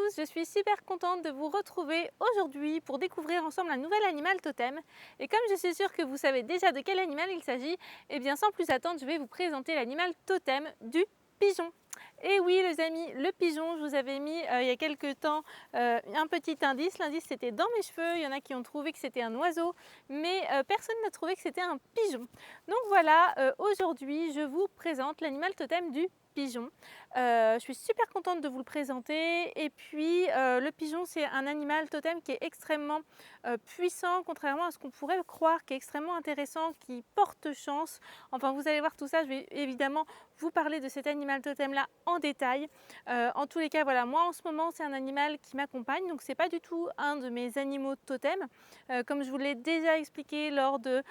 tous, je suis super contente de vous retrouver aujourd'hui pour découvrir ensemble un nouvel animal totem. Et comme je suis sûre que vous savez déjà de quel animal il s'agit, eh bien sans plus attendre, je vais vous présenter l'animal totem du pigeon. Et oui les amis, le pigeon, je vous avais mis il y a quelques temps un petit indice. L'indice c'était dans mes cheveux, il y en a qui ont trouvé que c'était un oiseau, mais personne n'a trouvé que c'était un pigeon. Donc voilà, aujourd'hui je vous présente l'animal totem du pigeon. Je suis super contente de vous le présenter. Et puis le pigeon, c'est un animal totem qui est extrêmement puissant, contrairement à ce qu'on pourrait croire, qui est extrêmement intéressant, qui porte chance. Enfin, vous allez voir tout ça, je vais évidemment vous parler de cet animal totem là en détail. En tous les cas, voilà, moi en ce moment c'est un animal qui m'accompagne, donc c'est pas du tout un de mes animaux totems. Comme je vous l'ai déjà expliqué lors de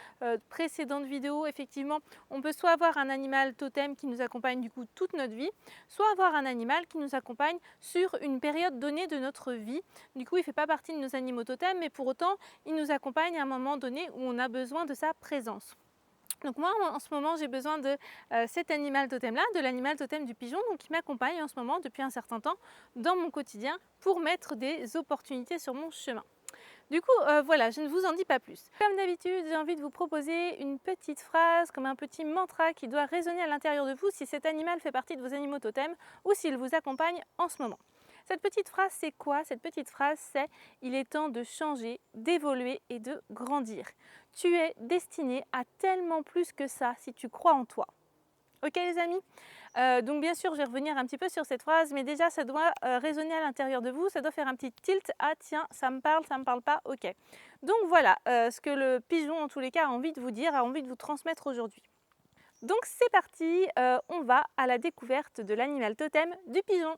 précédentes vidéos, effectivement on peut soit avoir un animal totem qui nous accompagne du coup toute notre vie, soit avoir un animal qui nous accompagne sur une période donnée de notre vie. Du coup il ne fait pas partie de nos animaux totems, mais pour autant il nous accompagne à un moment donné où on a besoin de sa présence. Donc moi en ce moment j'ai besoin de cet animal totem là, de l'animal totem du pigeon, donc qui m'accompagne en ce moment depuis un certain temps dans mon quotidien pour mettre des opportunités sur mon chemin. Du coup, voilà, je ne vous en dis pas plus. Comme d'habitude, j'ai envie de vous proposer une petite phrase, comme un petit mantra qui doit résonner à l'intérieur de vous si cet animal fait partie de vos animaux totems ou s'il vous accompagne en ce moment. Cette petite phrase, c'est quoi? Cette petite phrase, c'est « Il est temps de changer, d'évoluer et de grandir. Tu es destiné à tellement plus que ça si tu crois en toi. » Ok les amis, donc bien sûr je vais revenir un petit peu sur cette phrase, mais déjà ça doit résonner à l'intérieur de vous, ça doit faire un petit tilt, ah tiens ça me parle pas, ok. Donc voilà ce que le pigeon en tous les cas a envie de vous dire, a envie de vous transmettre aujourd'hui. Donc c'est parti, on va à la découverte de l'animal totem du pigeon.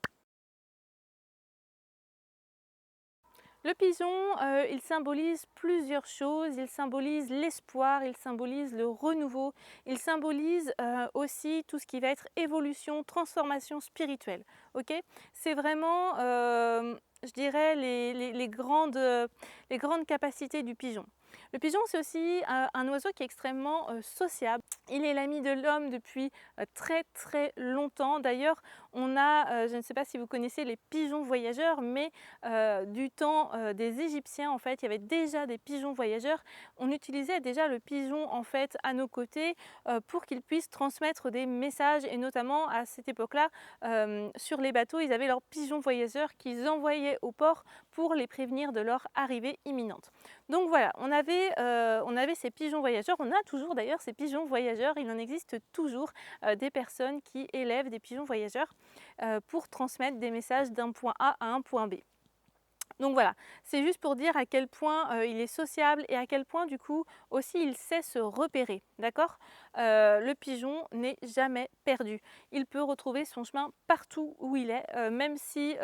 Le pigeon, il symbolise plusieurs choses. Il symbolise l'espoir, il symbolise le renouveau, il symbolise aussi tout ce qui va être évolution, transformation spirituelle. Okay, c'est vraiment, je dirais, les grandes capacités du pigeon. Le pigeon, c'est aussi un oiseau qui est extrêmement sociable. Il est l'ami de l'homme depuis très longtemps. D'ailleurs, on a, je ne sais pas si vous connaissez les pigeons voyageurs, mais du temps des Égyptiens, en fait, il y avait déjà des pigeons voyageurs. On utilisait déjà le pigeon en fait à nos côtés pour qu'il puisse transmettre des messages, et notamment à cette époque-là, sur les bateaux, ils avaient leurs pigeons voyageurs qu'ils envoyaient au port pour les prévenir de leur arrivée imminente. Donc voilà, on avait ces pigeons voyageurs, on a toujours d'ailleurs ces pigeons voyageurs, il en existe toujours des personnes qui élèvent des pigeons voyageurs pour transmettre des messages d'un point A à un point B. Donc voilà, c'est juste pour dire à quel point il est sociable et à quel point du coup aussi il sait se repérer, d'accord. Le pigeon n'est jamais perdu. Il peut retrouver son chemin partout où il est, même si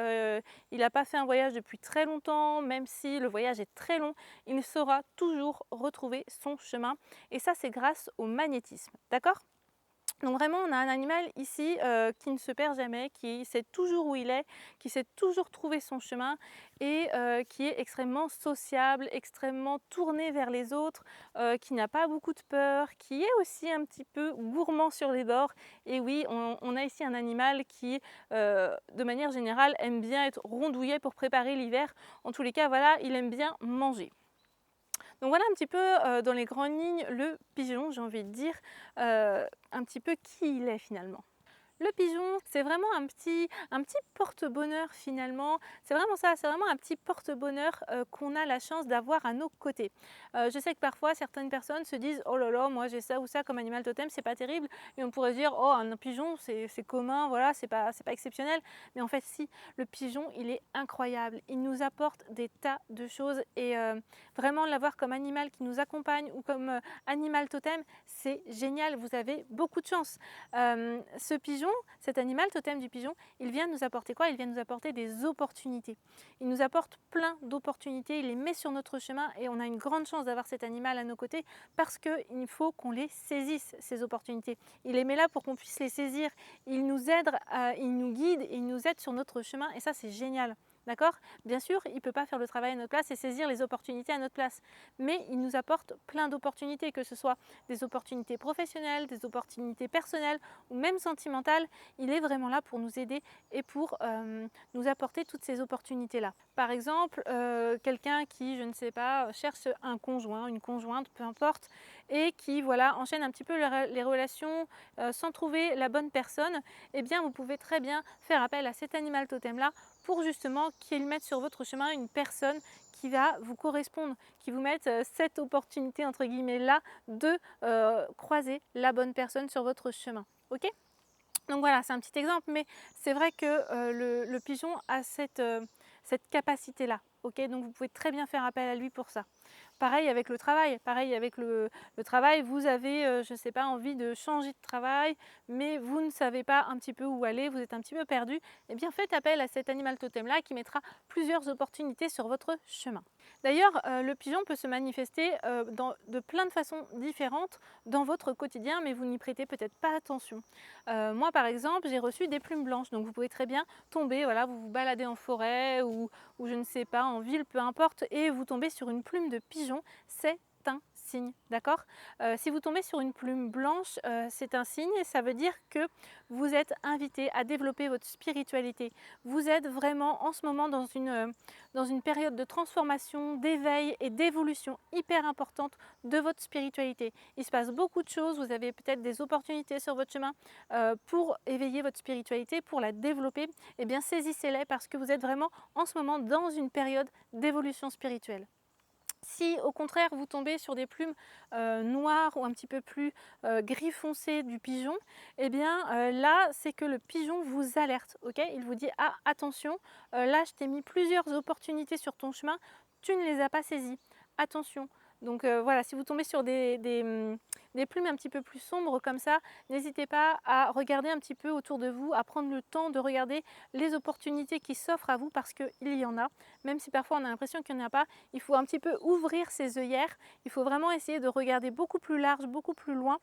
il n'a pas fait un voyage depuis très longtemps, même si le voyage est très long, il saura toujours retrouver son chemin. Et ça, c'est grâce au magnétisme, d'accord. Donc vraiment, on a un animal ici qui ne se perd jamais, qui sait toujours où il est, qui sait toujours trouver son chemin et qui est extrêmement sociable, extrêmement tourné vers les autres, qui n'a pas beaucoup de peur, qui est aussi un petit peu gourmand sur les bords. Et oui, on a ici un animal qui, de manière générale, aime bien être rondouillet pour préparer l'hiver. En tous les cas, voilà, il aime bien manger. Donc voilà un petit peu dans les grandes lignes le pigeon, j'ai envie de dire, un petit peu qui il est finalement. Le pigeon, c'est vraiment un petit porte-bonheur finalement. C'est vraiment ça, c'est vraiment un petit porte-bonheur qu'on a la chance d'avoir à nos côtés. Je sais que parfois certaines personnes se disent « Oh là là, moi j'ai ça ou ça comme animal totem, c'est pas terrible. » Et on pourrait se dire « Oh, un pigeon, c'est commun, voilà, c'est pas exceptionnel. » Mais en fait si, le pigeon, il est incroyable. Il nous apporte des tas de choses et vraiment l'avoir comme animal qui nous accompagne ou comme animal totem, c'est génial, vous avez beaucoup de chance. Ce pigeon, cet animal totem du pigeon, il vient nous apporter quoi? Il vient nous apporter des opportunités. Il nous apporte plein d'opportunités, il les met sur notre chemin et on a une grande chance d'avoir cet animal à nos côtés parce qu'il faut qu'on les saisisse, ces opportunités. Il les met là pour qu'on puisse les saisir. Il nous aide, il nous guide, il nous aide sur notre chemin et ça c'est génial. D'accord? Bien sûr, il ne peut pas faire le travail à notre place et saisir les opportunités à notre place, mais il nous apporte plein d'opportunités, que ce soit des opportunités professionnelles, des opportunités personnelles ou même sentimentales. Il est vraiment là pour nous aider et pour nous apporter toutes ces opportunités-là. Par exemple, quelqu'un qui, je ne sais pas, cherche un conjoint, une conjointe, peu importe, et qui voilà, enchaîne un petit peu les relations sans trouver la bonne personne, eh bien vous pouvez très bien faire appel à cet animal totem-là pour justement qu'il mette sur votre chemin une personne qui va vous correspondre, qui vous mette cette opportunité entre guillemets là de croiser la bonne personne sur votre chemin. Ok? Donc voilà, c'est un petit exemple, mais c'est vrai que le pigeon a cette capacité-là. Ok, donc vous pouvez très bien faire appel à lui pour ça. Pareil avec le travail, pareil avec le travail, vous avez, je ne sais pas, envie de changer de travail, mais vous ne savez pas un petit peu où aller, vous êtes un petit peu perdu, eh bien faites appel à cet animal totem-là qui mettra plusieurs opportunités sur votre chemin. D'ailleurs, le pigeon peut se manifester de plein de façons différentes dans votre quotidien, mais vous n'y prêtez peut-être pas attention. Moi, par exemple, j'ai reçu des plumes blanches, donc vous pouvez très bien tomber, voilà, vous vous baladez en forêt ou je ne sais pas, en ville, peu importe, et vous tombez sur une plume de pigeon, c'est un signe, d'accord? Si vous tombez sur une plume blanche, c'est un signe et ça veut dire que vous êtes invité à développer votre spiritualité. Vous êtes vraiment en ce moment dans une période de transformation, d'éveil et d'évolution hyper importante de votre spiritualité. Il se passe beaucoup de choses, vous avez peut-être des opportunités sur votre chemin pour éveiller votre spiritualité, pour la développer. Eh bien saisissez-les parce que vous êtes vraiment en ce moment dans une période d'évolution spirituelle. Si au contraire vous tombez sur des plumes noires ou un petit peu plus gris foncé du pigeon, eh bien là c'est que le pigeon vous alerte, ok? Il vous dit ah attention, là je t'ai mis plusieurs opportunités sur ton chemin, tu ne les as pas saisies, attention. Donc voilà, si vous tombez sur des plumes un petit peu plus sombres comme ça, n'hésitez pas à regarder un petit peu autour de vous, à prendre le temps de regarder les opportunités qui s'offrent à vous parce qu'il y en a, même si parfois on a l'impression qu'il n'y en a pas. Il faut un petit peu ouvrir ses œillères, il faut vraiment essayer de regarder beaucoup plus large, beaucoup plus loin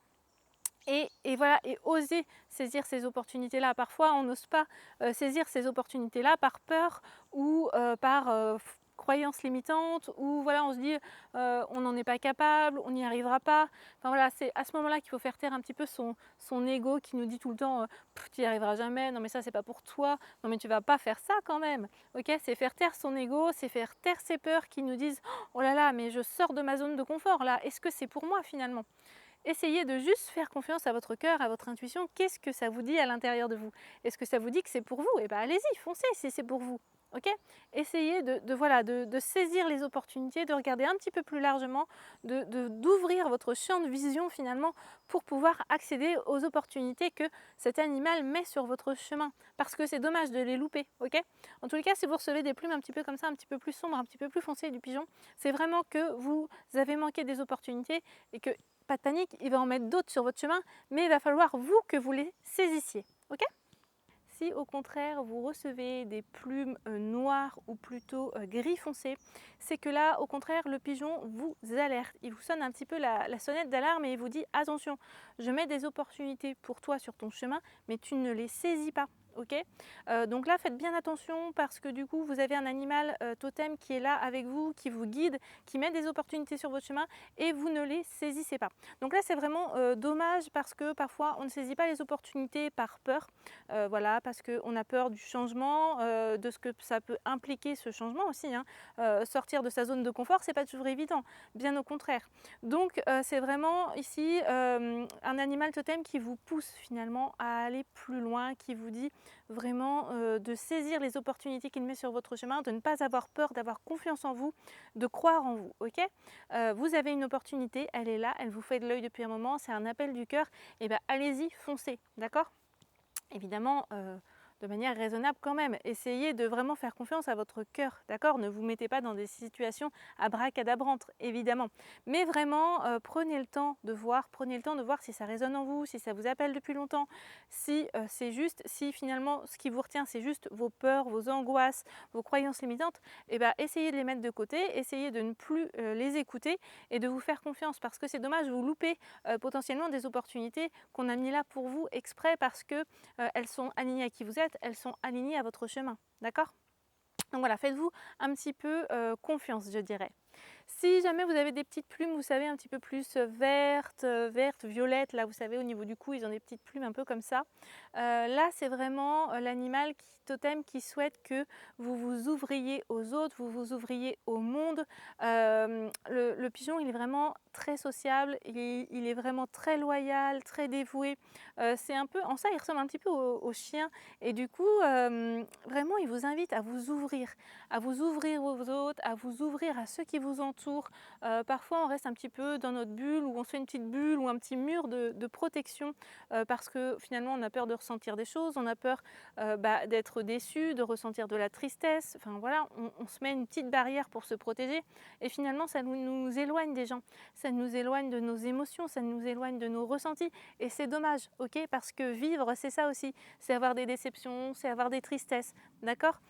et voilà, et oser saisir ces opportunités-là. Parfois, on n'ose pas saisir ces opportunités-là par peur ou par croyance limitante, ou voilà, on se dit on n'en est pas capable, on n'y arrivera pas. Enfin voilà, c'est à ce moment-là qu'il faut faire taire un petit peu son ego qui nous dit tout le temps tu n'y arriveras jamais, non mais ça c'est pas pour toi, non mais tu vas pas faire ça quand même. Ok, c'est faire taire son ego, c'est faire taire ses peurs qui nous disent oh là là, mais je sors de ma zone de confort là, est-ce que c'est pour moi finalement? Essayez de juste faire confiance à votre cœur, à votre intuition. Qu'est-ce que ça vous dit à l'intérieur de vous? Est-ce que ça vous dit que c'est pour vous? Eh bien allez-y, foncez si c'est pour vous. Ok? Essayez voilà, de saisir les opportunités, de regarder un petit peu plus largement, d'ouvrir votre champ de vision finalement pour pouvoir accéder aux opportunités que cet animal met sur votre chemin. Parce que c'est dommage de les louper. Ok? En tous les cas, si vous recevez des plumes un petit peu comme ça, un petit peu plus sombres, un petit peu plus foncées du pigeon, c'est vraiment que vous avez manqué des opportunités et que pas de panique, il va en mettre d'autres sur votre chemin, mais il va falloir vous que vous les saisissiez. Ok? Si au contraire vous recevez des plumes noires ou plutôt gris foncé, c'est que là au contraire le pigeon vous alerte, il vous sonne un petit peu la sonnette d'alarme et il vous dit attention, je mets des opportunités pour toi sur ton chemin, mais tu ne les saisis pas. Ok, donc là faites bien attention parce que du coup vous avez un animal totem qui est là avec vous, qui vous guide, qui met des opportunités sur votre chemin et vous ne les saisissez pas. Donc là c'est vraiment dommage parce que parfois on ne saisit pas les opportunités par peur, voilà, parce qu'on a peur du changement, de ce que ça peut impliquer ce changement aussi, hein. Sortir de sa zone de confort c'est pas toujours évident, bien au contraire. Donc c'est vraiment ici un animal totem qui vous pousse finalement à aller plus loin, qui vous dit vraiment de saisir les opportunités qu'il met sur votre chemin, de ne pas avoir peur, d'avoir confiance en vous, de croire en vous. Ok, vous avez une opportunité, elle est là, elle vous fait de l'œil depuis un moment, c'est un appel du cœur, et bien allez-y, foncez, d'accord? Évidemment, de manière raisonnable quand même. Essayez de vraiment faire confiance à votre cœur, d'accord? Ne vous mettez pas dans des situations abracadabrantes, évidemment. Mais vraiment, prenez le temps de voir, si ça résonne en vous, si ça vous appelle depuis longtemps, si c'est juste, si finalement ce qui vous retient, c'est juste vos peurs, vos angoisses, vos croyances limitantes, et ben essayez de les mettre de côté, essayez de ne plus les écouter et de vous faire confiance parce que c'est dommage, vous loupez potentiellement des opportunités qu'on a mis là pour vous exprès parce que elles sont alignées à qui vous êtes, elles sont alignées à votre chemin, d'accord? Donc voilà, faites-vous un petit peu confiance, je dirais. Si jamais vous avez des petites plumes, vous savez, un petit peu plus vertes, violettes, là, vous savez, au niveau du cou, ils ont des petites plumes un peu comme ça. Là, c'est vraiment l'animal totem qui souhaite que vous vous ouvriez aux autres, vous vous ouvriez au monde. Le pigeon, il est vraiment très sociable, il est vraiment très loyal, très dévoué. C'est un peu, en ça, il ressemble un petit peu au chien. Et du coup, vraiment, il vous invite à vous ouvrir aux autres, à vous ouvrir à ceux qui vous entourent. Parfois, on reste un petit peu dans notre bulle, ou on se fait une petite bulle ou un petit mur de protection parce que finalement, on a peur de ressentir des choses, on a peur d'être déçu, de ressentir de la tristesse. Enfin voilà, on se met une petite barrière pour se protéger et finalement, ça nous éloigne des gens, ça nous éloigne de nos émotions, ça nous éloigne de nos ressentis et c'est dommage, ok? Parce que vivre, c'est ça aussi, c'est avoir des déceptions, c'est avoir des tristesses, d'accord?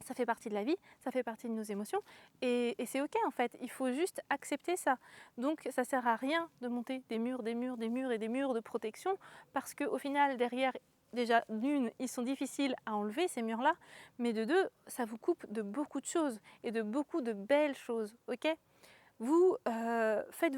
Ça fait partie de la vie, ça fait partie de nos émotions et c'est ok en fait, il faut juste accepter ça. Donc ça sert à rien de monter des murs, des murs, des murs et des murs de protection parce qu'au final derrière, déjà d'une, ils sont difficiles à enlever ces murs-là, mais de deux, ça vous coupe de beaucoup de choses et de beaucoup de belles choses, ok? Vous faites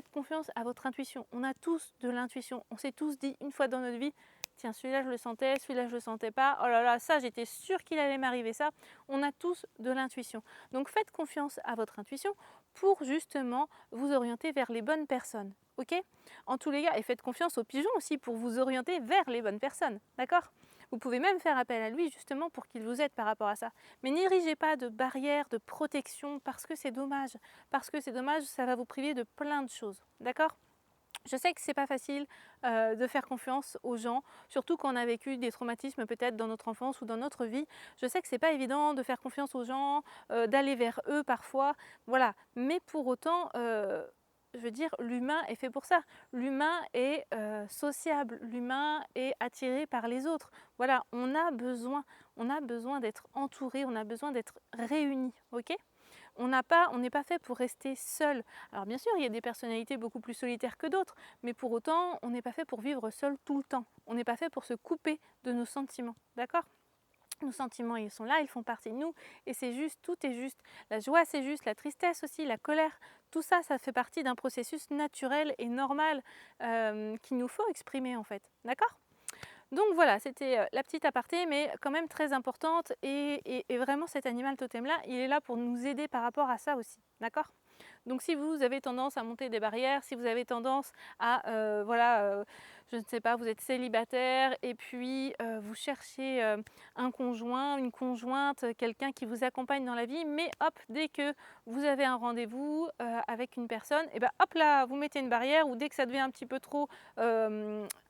confiance à votre intuition. On a tous de l'intuition. On s'est tous dit une fois dans notre vie, tiens, celui-là je le sentais, celui-là je le sentais pas. Oh là là, ça j'étais sûre qu'il allait m'arriver ça. On a tous de l'intuition. Donc faites confiance à votre intuition pour justement vous orienter vers les bonnes personnes. Ok? En tous les cas, et faites confiance aux pigeons aussi pour vous orienter vers les bonnes personnes. D'accord? Vous pouvez même faire appel à lui justement pour qu'il vous aide par rapport à ça. Mais n'érigez pas de barrières, de protection parce que c'est dommage. Parce que c'est dommage, ça va vous priver de plein de choses. D'accord? Je sais que c'est pas facile de faire confiance aux gens, surtout quand on a vécu des traumatismes peut-être dans notre enfance ou dans notre vie. Je sais que c'est pas évident de faire confiance aux gens, d'aller vers eux parfois, voilà. Mais pour autant, je veux dire, l'humain est fait pour ça. L'humain est sociable, l'humain est attiré par les autres. Voilà, on a besoin d'être entouré, on a besoin d'être réunis, ok? On n'est pas fait pour rester seul. Alors bien sûr, il y a des personnalités beaucoup plus solitaires que d'autres, mais pour autant, on n'est pas fait pour vivre seul tout le temps. On n'est pas fait pour se couper de nos sentiments, d'accord? Nos sentiments, ils sont là, ils font partie de nous, et c'est juste, tout est juste. La joie, c'est juste, la tristesse aussi, la colère, tout ça, ça fait partie d'un processus naturel et normal qu'il nous faut exprimer en fait, d'accord? Donc voilà, c'était la petite aparté, mais quand même très importante. Et vraiment, cet animal totem-là, il est là pour nous aider par rapport à ça aussi. D'accord? Donc si vous avez tendance à monter des barrières, si vous avez tendance à, je ne sais pas, vous êtes célibataire et puis vous cherchez un conjoint, une conjointe, quelqu'un qui vous accompagne dans la vie, mais hop, dès que vous avez un rendez-vous avec une personne, et bien hop là, vous mettez une barrière, ou dès que ça devient un petit peu trop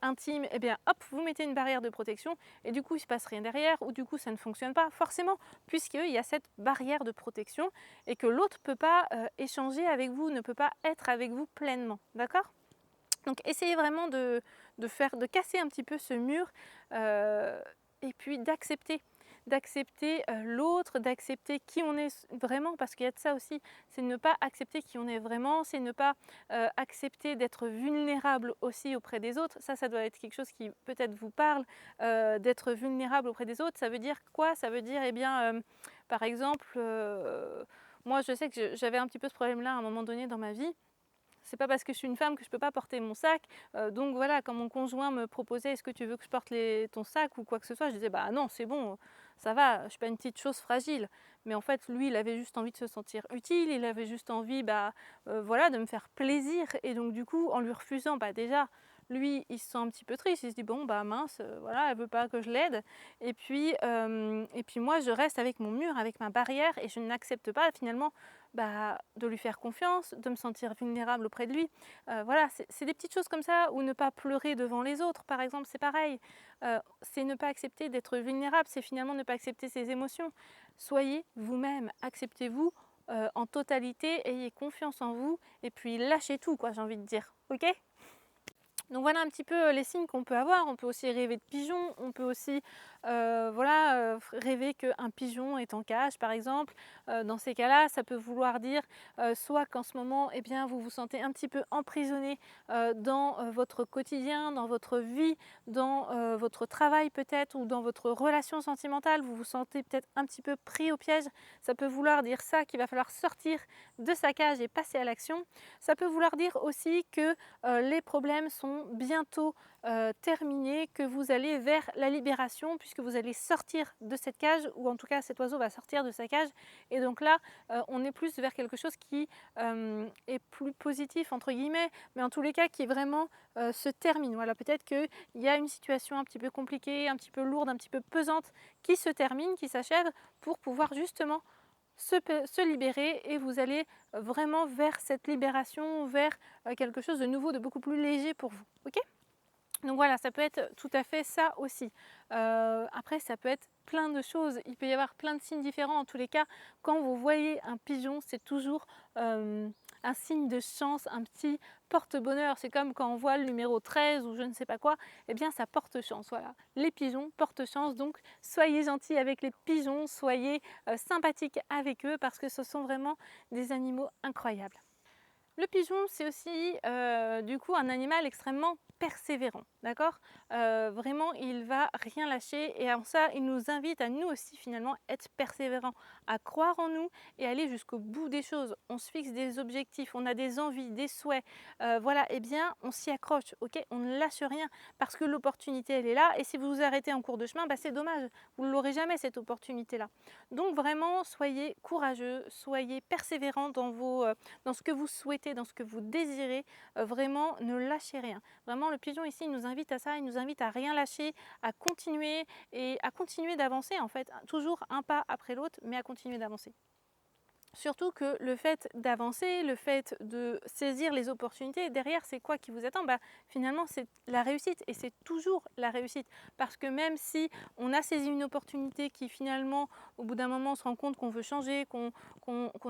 intime, et bien hop, vous mettez une barrière de protection et du coup il ne se passe rien derrière, ou du coup ça ne fonctionne pas forcément, puisqu'il y a cette barrière de protection et que l'autre ne peut pas échanger avec vous, ne peut pas être avec vous pleinement, d'accord? Donc essayez vraiment de casser un petit peu ce mur et puis d'accepter l'autre, d'accepter qui on est vraiment, parce qu'il y a de ça aussi, c'est ne pas accepter qui on est vraiment, c'est ne pas accepter d'être vulnérable aussi auprès des autres. Ça doit être quelque chose qui peut-être vous parle, d'être vulnérable auprès des autres. Ça veut dire quoi? Ça veut dire, eh bien, par exemple, moi je sais que j'avais un petit peu ce problème-là à un moment donné dans ma vie. C'est pas parce que je suis une femme que je peux pas porter mon sac. Donc voilà, quand mon conjoint me proposait: «Est-ce que tu veux que je porte ton sac?» ou quoi que ce soit, je disais: «Bah non, c'est bon, ça va, je suis pas une petite chose fragile». Mais en fait, lui, il avait juste envie de se sentir utile, il avait juste envie, voilà, de me faire plaisir. Et donc du coup, en lui refusant, déjà, lui, il se sent un petit peu triste, il se dit: «Bon, bah mince, voilà, elle veut pas que je l'aide». Et puis moi, je reste avec mon mur, avec ma barrière, et je n'accepte pas finalement de lui faire confiance, de me sentir vulnérable auprès de lui. Voilà, c'est des petites choses comme ça, ou ne pas pleurer devant les autres, par exemple, c'est pareil. C'est ne pas accepter d'être vulnérable, c'est finalement ne pas accepter ses émotions. Soyez vous-même, acceptez-vous en totalité, ayez confiance en vous, et puis lâchez tout, quoi, j'ai envie de dire. Ok? Donc voilà un petit peu les signes qu'on peut avoir. On peut aussi rêver de pigeons, on peut aussi voilà, rêver qu'un pigeon est en cage par exemple. Dans ces cas-là, ça peut vouloir dire soit qu'en ce moment, eh bien, vous vous sentez un petit peu emprisonné dans votre quotidien, dans votre vie, dans votre travail peut-être ou dans votre relation sentimentale, vous vous sentez peut-être un petit peu pris au piège. Ça peut vouloir dire ça, qu'il va falloir sortir de sa cage et passer à l'action. Ça peut vouloir dire aussi que les problèmes sont bientôt terminés, que vous allez vers la libération puisque vous allez sortir de cette cage, ou en tout cas cet oiseau va sortir de sa cage, et donc là on est plus vers quelque chose qui est plus positif entre guillemets, mais en tous les cas qui vraiment se termine. Voilà, peut-être qu'il y a une situation un petit peu compliquée, un petit peu lourde, un petit peu pesante qui se termine, qui s'achève, pour pouvoir justement se libérer, et vous allez vraiment vers cette libération, vers quelque chose de nouveau, de beaucoup plus léger pour vous. Ok? Donc voilà, ça peut être tout à fait ça aussi. Après, ça peut être plein de choses. Il peut y avoir plein de signes différents. En tous les cas, quand vous voyez un pigeon, c'est toujours un signe de chance, un petit porte-bonheur. C'est comme quand on voit le numéro 13 ou je ne sais pas quoi, eh bien ça porte chance. Voilà, les pigeons portent chance. Donc soyez gentils avec les pigeons, soyez sympathiques avec eux parce que ce sont vraiment des animaux incroyables. Le pigeon, c'est aussi du coup un animal extrêmement persévérant, d'accord? Vraiment, il va rien lâcher, et en ça, il nous invite à nous aussi finalement être persévérants, à croire en nous et aller jusqu'au bout des choses. On se fixe des objectifs, on a des envies, des souhaits, voilà, et bien on s'y accroche, ok? On ne lâche rien parce que l'opportunité, elle est là, et si vous vous arrêtez en cours de chemin, bah, c'est dommage, vous ne l'aurez jamais cette opportunité-là. Donc vraiment, soyez courageux, soyez persévérants dans ce que vous souhaitez, dans ce que vous désirez, vraiment ne lâchez rien. Vraiment, le pigeon ici, il nous invite à ça, il nous invite à rien lâcher, à continuer et à continuer d'avancer en fait, toujours un pas après l'autre, mais à continuer d'avancer. Surtout que le fait d'avancer, le fait de saisir les opportunités, derrière c'est quoi qui vous attend? Bah, finalement c'est la réussite, et c'est toujours la réussite. Parce que même si on a saisi une opportunité qui finalement au bout d'un moment on se rend compte qu'on veut changer, qu'on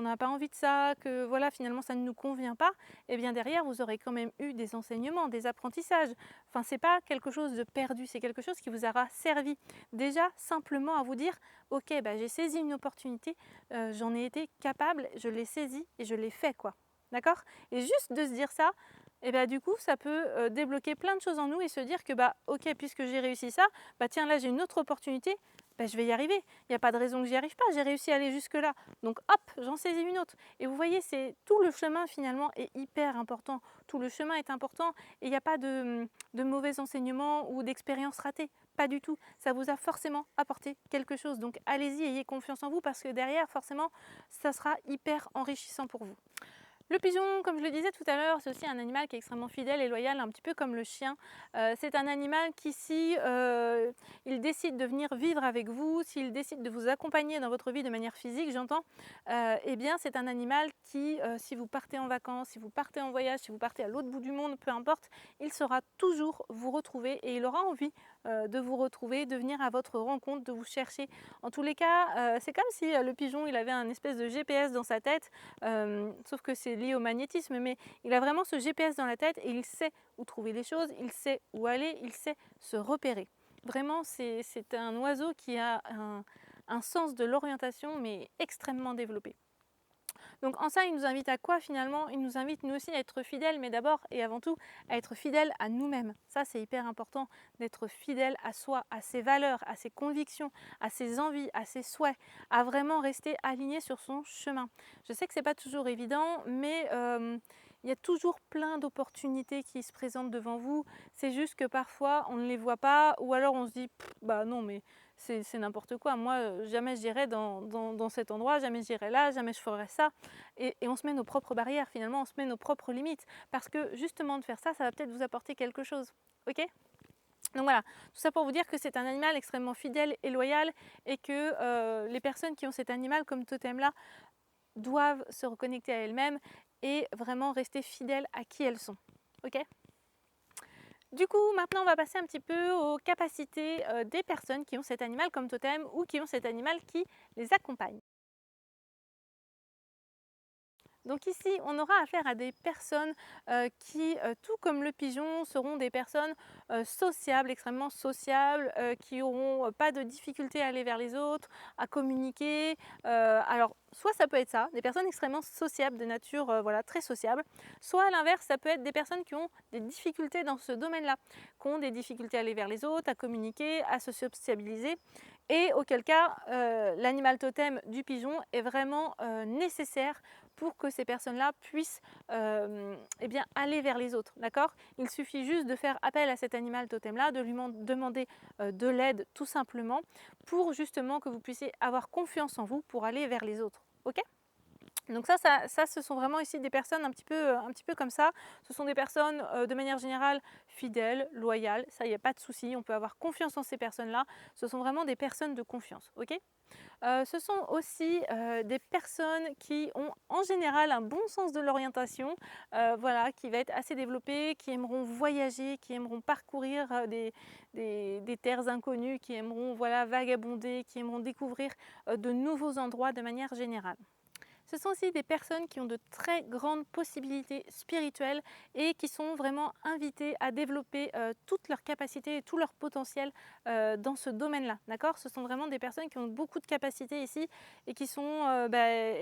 n'a pas envie de ça, que voilà finalement ça ne nous convient pas, et bien derrière vous aurez quand même eu des enseignements, des apprentissages. Enfin c'est pas quelque chose de perdu, c'est quelque chose qui vous aura servi. Déjà simplement à vous dire ok, bah, j'ai saisi une opportunité, j'en ai été capable, je l'ai saisi et je l'ai fait quoi. D'accord? Et juste de se dire ça, et bah, du coup ça peut débloquer plein de choses en nous et se dire que bah ok, puisque j'ai réussi ça, bah tiens là j'ai une autre opportunité, bah, je vais y arriver. Il n'y a pas de raison que j'y arrive pas, j'ai réussi à aller jusque là. Donc hop, j'en saisis une autre. Et vous voyez, c'est tout le chemin finalement est hyper important. Tout le chemin est important, et il n'y a pas de mauvais enseignements ou d'expériences ratées. Pas du tout. Ça vous a forcément apporté quelque chose. Donc allez-y, ayez confiance en vous parce que derrière, forcément, ça sera hyper enrichissant pour vous. Le pigeon, comme je le disais tout à l'heure, c'est aussi un animal qui est extrêmement fidèle et loyal, un petit peu comme le chien. C'est un animal qui, si il décide de venir vivre avec vous, s'il décide de vous accompagner dans votre vie de manière physique, j'entends, eh bien c'est un animal qui, si vous partez en vacances, si vous partez en voyage, si vous partez à l'autre bout du monde, peu importe, il saura toujours vous retrouver et il aura envie de vous retrouver, de venir à votre rencontre, de vous chercher. En tous les cas, c'est comme si le pigeon, il avait un espèce de GPS dans sa tête, sauf que c'est lié au magnétisme, mais il a vraiment ce GPS dans la tête et il sait où trouver les choses, il sait où aller, il sait se repérer. Vraiment, c'est un oiseau qui a un sens de l'orientation, mais extrêmement développé. Donc en ça, il nous invite à quoi finalement? Il nous invite nous aussi à être fidèles, mais d'abord et avant tout à être fidèles à nous-mêmes. Ça, c'est hyper important d'être fidèle à soi, à ses valeurs, à ses convictions, à ses envies, à ses souhaits, à vraiment rester aligné sur son chemin. Je sais que c'est pas toujours évident, mais il y a toujours plein d'opportunités qui se présentent devant vous. C'est juste que parfois on ne les voit pas, ou alors on se dit bah non mais c'est n'importe quoi. Moi, jamais j'irai dans cet endroit, jamais j'irai là, jamais je ferai ça. Et on se met nos propres barrières, finalement, on se met nos propres limites. Parce que justement, de faire ça, ça va peut-être vous apporter quelque chose. Ok? Donc voilà, tout ça pour vous dire que c'est un animal extrêmement fidèle et loyal, et que les personnes qui ont cet animal comme totem-là doivent se reconnecter à elles-mêmes et vraiment rester fidèles à qui elles sont. Ok? Du coup, maintenant, on va passer un petit peu aux capacités des personnes qui ont cet animal comme totem ou qui ont cet animal qui les accompagne. Donc ici, on aura affaire à des personnes qui, tout comme le pigeon, seront des personnes sociables, extrêmement sociables, qui n'auront pas de difficulté à aller vers les autres, à communiquer. Alors, soit ça peut être ça, des personnes extrêmement sociables, de nature voilà, très sociable, soit à l'inverse, ça peut être des personnes qui ont des difficultés dans ce domaine-là, qui ont des difficultés à aller vers les autres, à communiquer, à se sociabiliser. Et auquel cas, l'animal totem du pigeon est vraiment nécessaire pour que ces personnes-là puissent eh bien, aller vers les autres. D'accord? Il suffit juste de faire appel à cet animal totem-là, de lui demander de l'aide tout simplement, pour justement que vous puissiez avoir confiance en vous pour aller vers les autres. Ok? Donc ça, ce sont vraiment ici des personnes un petit peu comme ça. Ce sont des personnes de manière générale fidèles, loyales, ça il n'y a pas de souci, on peut avoir confiance en ces personnes-là. Ce sont vraiment des personnes de confiance, ok? Ce sont aussi des personnes qui ont en général un bon sens de l'orientation, voilà, qui va être assez développé, qui aimeront voyager, qui aimeront parcourir des terres inconnues, qui aimeront voilà, vagabonder, qui aimeront découvrir de nouveaux endroits de manière générale. Ce sont aussi des personnes qui ont de très grandes possibilités spirituelles et qui sont vraiment invitées à développer toutes leurs capacités et tout leur potentiel dans ce domaine-là. D'accord? Ce sont vraiment des personnes qui ont beaucoup de capacités ici et qui sont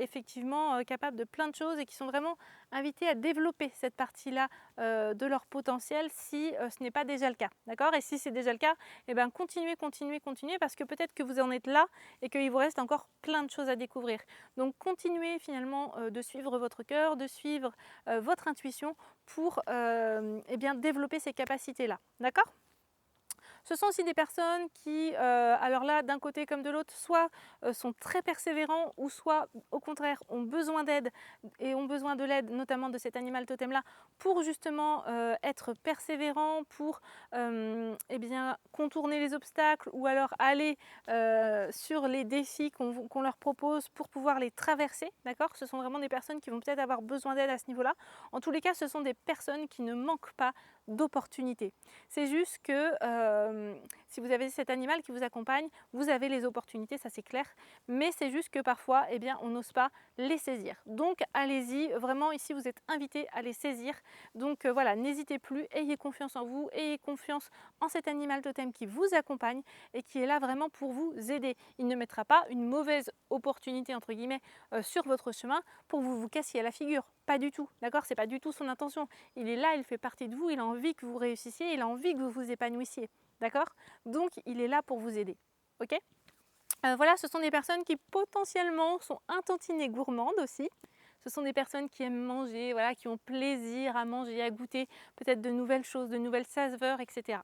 effectivement capables de plein de choses et qui sont vraiment invitées à développer cette partie-là de leur potentiel si ce n'est pas déjà le cas. D'accord? Et si c'est déjà le cas, eh ben, continuez parce que peut-être que vous en êtes là et qu'il vous reste encore plein de choses à découvrir. Donc continuez finalement de suivre votre cœur, de suivre votre intuition pour eh bien, développer ces capacités-là. D'accord? Ce sont aussi des personnes qui, alors là, d'un côté comme de l'autre, soit sont très persévérants ou soit au contraire ont besoin d'aide et ont besoin de l'aide notamment de cet animal totem-là pour justement être persévérants, pour eh bien, contourner les obstacles ou alors aller sur les défis qu'on leur propose pour pouvoir les traverser. D'accord? Ce sont vraiment des personnes qui vont peut-être avoir besoin d'aide à ce niveau-là. En tous les cas, ce sont des personnes qui ne manquent pas d'opportunités. C'est juste que si vous avez cet animal qui vous accompagne, vous avez les opportunités, ça c'est clair, mais c'est juste que parfois, eh bien, on n'ose pas les saisir. Donc allez-y, vraiment ici vous êtes invités à les saisir. Donc voilà, n'hésitez plus, ayez confiance en vous, ayez confiance en cet animal totem qui vous accompagne et qui est là vraiment pour vous aider. Il ne mettra pas une mauvaise opportunité entre guillemets sur votre chemin pour que vous vous cassiez à la figure. Pas du tout, d'accord? C'est pas du tout son intention. Il est là, il fait partie de vous, il a envie que vous réussissiez, il a envie que vous vous épanouissiez, d'accord? Donc il est là pour vous aider, ok? Voilà, ce sont des personnes qui potentiellement sont un tantinet gourmandes aussi. Ce sont des personnes qui aiment manger, voilà, qui ont plaisir à manger, à goûter peut-être de nouvelles choses, de nouvelles saveurs, etc.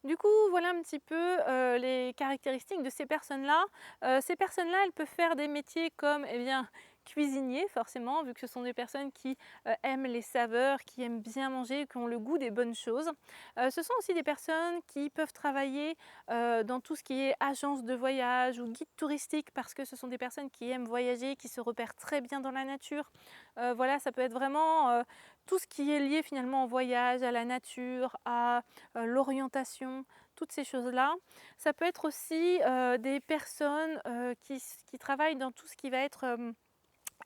Du coup, voilà un petit peu les caractéristiques de ces personnes-là. Ces personnes-là, elles peuvent faire des métiers comme eh bien, cuisinier forcément, vu que ce sont des personnes qui aiment les saveurs, qui aiment bien manger, qui ont le goût des bonnes choses. Ce sont aussi des personnes qui peuvent travailler dans tout ce qui est agence de voyage ou guide touristique, parce que ce sont des personnes qui aiment voyager, qui se repèrent très bien dans la nature. Voilà, ça peut être vraiment tout ce qui est lié finalement au voyage, à la nature, à l'orientation, toutes ces choses-là. Ça peut être aussi des personnes qui travaillent dans tout ce qui va être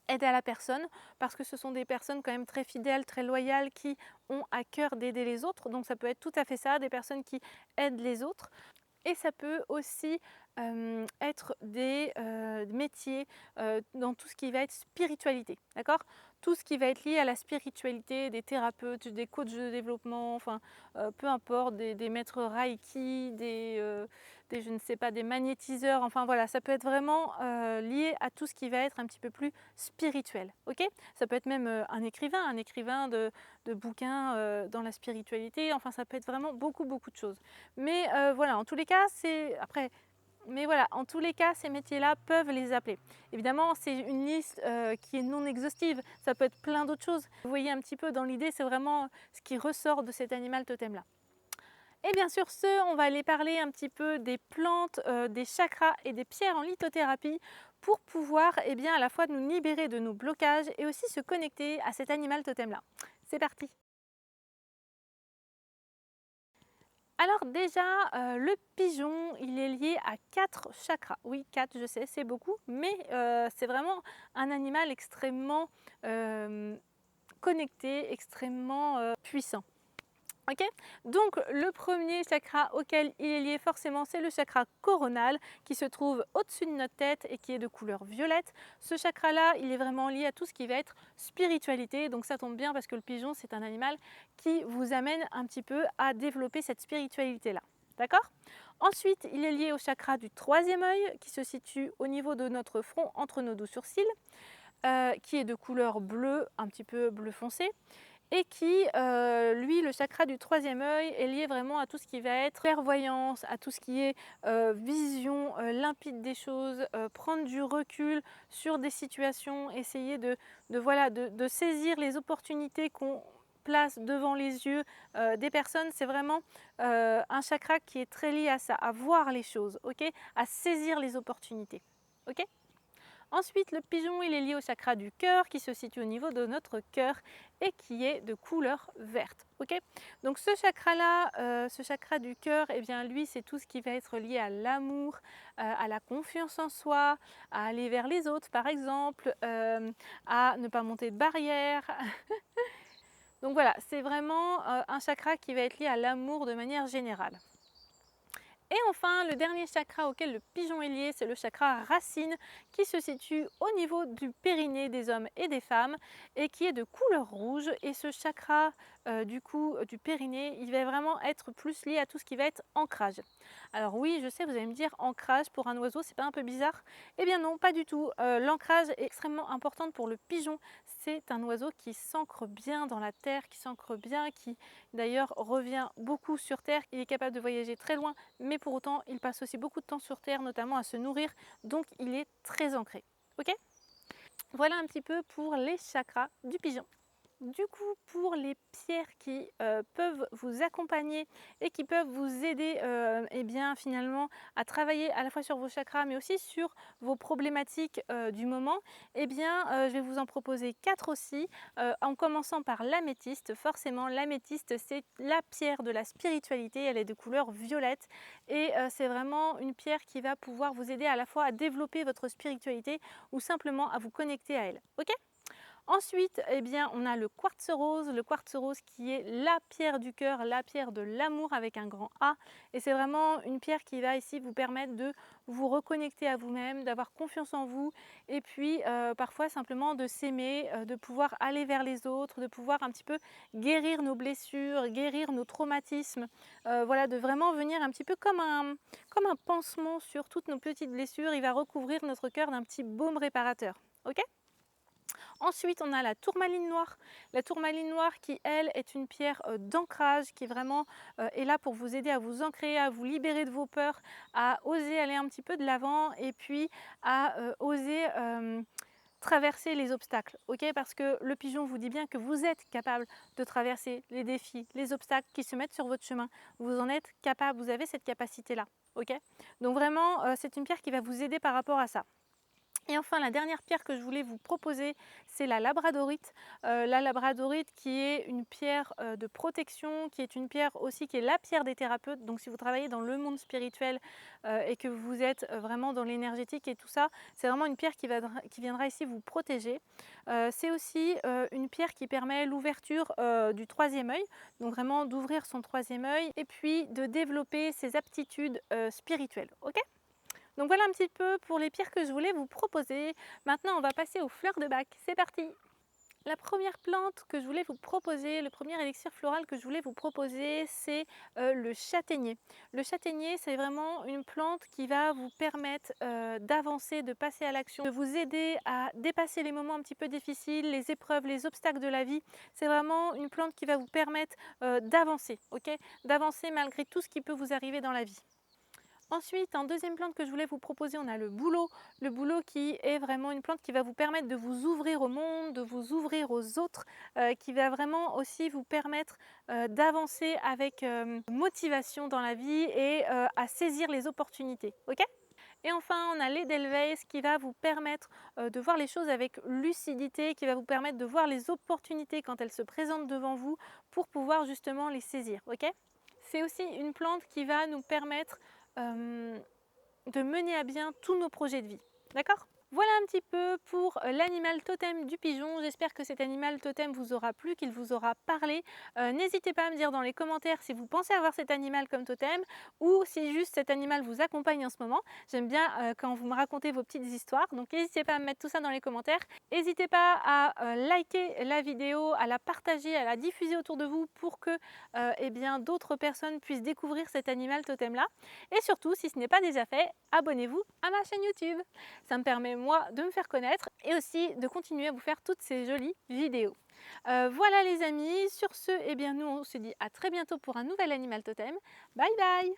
aide à la personne, parce que ce sont des personnes quand même très fidèles, très loyales, qui ont à cœur d'aider les autres. Donc ça peut être tout à fait ça, des personnes qui aident les autres. Et ça peut aussi être des métiers dans tout ce qui va être spiritualité, d'accord? Tout ce qui va être lié à la spiritualité, des thérapeutes, des coachs de développement, enfin peu importe, des maîtres Reiki, je ne sais pas, des magnétiseurs, enfin voilà, ça peut être vraiment lié à tout ce qui va être un petit peu plus spirituel, ok? Ça peut être même un écrivain de bouquins dans la spiritualité, enfin ça peut être vraiment beaucoup de choses. Mais voilà, en tous les cas, en tous les cas, ces métiers-là peuvent les appeler. Évidemment, c'est une liste qui est non exhaustive, ça peut être plein d'autres choses. Vous voyez un petit peu dans l'idée, c'est vraiment ce qui ressort de cet animal totem-là. Et bien sûr, on va aller parler un petit peu des plantes, des chakras et des pierres en lithothérapie pour pouvoir eh bien, à la fois nous libérer de nos blocages et aussi se connecter à cet animal totem-là. C'est parti! Alors déjà, le pigeon, il est lié à 4 chakras. Oui, 4, je sais, c'est beaucoup, mais c'est vraiment un animal extrêmement connecté, extrêmement puissant. Ok, donc le premier chakra auquel il est lié forcément, c'est le chakra coronal qui se trouve au-dessus de notre tête et qui est de couleur violette. Ce chakra-là, il est vraiment lié à tout ce qui va être spiritualité. Donc ça tombe bien parce que le pigeon, c'est un animal qui vous amène un petit peu à développer cette spiritualité-là. D'accord? Ensuite, il est lié au chakra du troisième œil qui se situe au niveau de notre front entre nos deux sourcils, qui est de couleur bleue, un petit peu bleu foncé et qui, lui, le chakra du troisième œil est lié vraiment à tout ce qui va être clairvoyance, à tout ce qui est vision limpide des choses, prendre du recul sur des situations, essayer voilà, de saisir les opportunités qu'on place devant les yeux des personnes. C'est vraiment un chakra qui est très lié à ça, à voir les choses, ok, à saisir les opportunités. Ok. Ensuite, le pigeon, il est lié au chakra du cœur qui se situe au niveau de notre cœur et qui est de couleur verte. Ok, donc ce chakra-là, ce chakra du cœur, eh bien lui, c'est tout ce qui va être lié à l'amour, à la confiance en soi, à aller vers les autres, par exemple, à ne pas monter de barrière. Donc voilà, c'est vraiment un chakra qui va être lié à l'amour de manière générale. Et enfin, le dernier chakra auquel le pigeon est lié, c'est le chakra racine qui se situe au niveau du périnée des hommes et des femmes et qui est de couleur rouge. Et ce chakra du périnée, il va vraiment être plus lié à tout ce qui va être ancrage. Alors oui, je sais, vous allez me dire, ancrage pour un oiseau, c'est pas un peu bizarre? Eh bien non, pas du tout. L'ancrage est extrêmement important pour le pigeon. C'est un oiseau qui s'ancre bien dans la terre, qui s'ancre bien, qui d'ailleurs revient beaucoup sur terre. Il est capable de voyager très loin, mais pour autant, il passe aussi beaucoup de temps sur terre, notamment à se nourrir, donc il est très ancré. Ok? Voilà un petit peu pour les chakras du pigeon. Du coup, pour les pierres qui peuvent vous accompagner et qui peuvent vous aider eh bien, finalement à travailler à la fois sur vos chakras mais aussi sur vos problématiques du moment, eh bien, je vais vous en proposer 4 aussi, en commençant par l'améthyste. Forcément, l'améthyste, c'est la pierre de la spiritualité, elle est de couleur violette et c'est vraiment une pierre qui va pouvoir vous aider à la fois à développer votre spiritualité ou simplement à vous connecter à elle. Ok? Ensuite, eh bien, on a le quartz rose qui est la pierre du cœur, la pierre de l'amour avec un grand A. Et c'est vraiment une pierre qui va ici vous permettre de vous reconnecter à vous-même, d'avoir confiance en vous et puis parfois simplement de s'aimer, de pouvoir aller vers les autres, de pouvoir un petit peu guérir nos blessures, guérir nos traumatismes. Voilà, de vraiment venir un petit peu comme un pansement sur toutes nos petites blessures. Il va recouvrir notre cœur d'un petit baume réparateur. Ok? Ensuite, on a la tourmaline noire. La tourmaline noire qui, elle, est une pierre d'ancrage qui vraiment est là pour vous aider à vous ancrer, à vous libérer de vos peurs, à oser aller un petit peu de l'avant et puis à oser traverser les obstacles. Ok, parce que le pigeon vous dit bien que vous êtes capable de traverser les défis, les obstacles qui se mettent sur votre chemin. Vous en êtes capable, vous avez cette capacité-là. Ok, donc vraiment, c'est une pierre qui va vous aider par rapport à ça. Et enfin, la dernière pierre que je voulais vous proposer, c'est la labradorite. La labradorite qui est une pierre de protection, qui est une pierre aussi qui est la pierre des thérapeutes. Donc si vous travaillez dans le monde spirituel et que vous êtes vraiment dans l'énergétique et tout ça, c'est vraiment une pierre qui viendra ici vous protéger. C'est aussi une pierre qui permet l'ouverture du troisième œil, donc vraiment d'ouvrir son troisième œil et puis de développer ses aptitudes spirituelles. Ok ? Donc voilà un petit peu pour les pierres que je voulais vous proposer. Maintenant, on va passer aux fleurs de bac. C'est parti! La première plante que je voulais vous proposer, le premier élixir floral que je voulais vous proposer, c'est le châtaignier. Le châtaignier, c'est vraiment une plante qui va vous permettre d'avancer, de passer à l'action, de vous aider à dépasser les moments un petit peu difficiles, les épreuves, les obstacles de la vie. C'est vraiment une plante qui va vous permettre d'avancer, ok? D'avancer malgré tout ce qui peut vous arriver dans la vie. Ensuite, en deuxième plante que je voulais vous proposer, on a le bouleau. Le bouleau qui est vraiment une plante qui va vous permettre de vous ouvrir au monde, de vous ouvrir aux autres, qui va vraiment aussi vous permettre d'avancer avec motivation dans la vie et à saisir les opportunités. Ok ? Et enfin, on a l'Edelweiss qui va vous permettre de voir les choses avec lucidité, qui va vous permettre de voir les opportunités quand elles se présentent devant vous pour pouvoir justement les saisir. Ok ? C'est aussi une plante qui va nous permettre de mener à bien tous nos projets de vie. D'accord ? Voilà un petit peu pour l'animal totem du pigeon. J'espère que cet animal totem vous aura plu, qu'il vous aura parlé. N'hésitez pas à me dire dans les commentaires si vous pensez avoir cet animal comme totem ou si juste cet animal vous accompagne en ce moment. J'aime bien quand vous me racontez vos petites histoires, donc n'hésitez pas à me mettre tout ça dans les commentaires. N'hésitez pas à liker la vidéo, à la partager, à la diffuser autour de vous pour que eh bien, d'autres personnes puissent découvrir cet animal totem là. Et surtout, si ce n'est pas déjà fait, abonnez-vous à ma chaîne YouTube. Ça me permet moi de me faire connaître et aussi de continuer à vous faire toutes ces jolies vidéos. Voilà les amis, sur ce, eh bien nous on se dit à très bientôt pour un nouvel animal totem. Bye bye!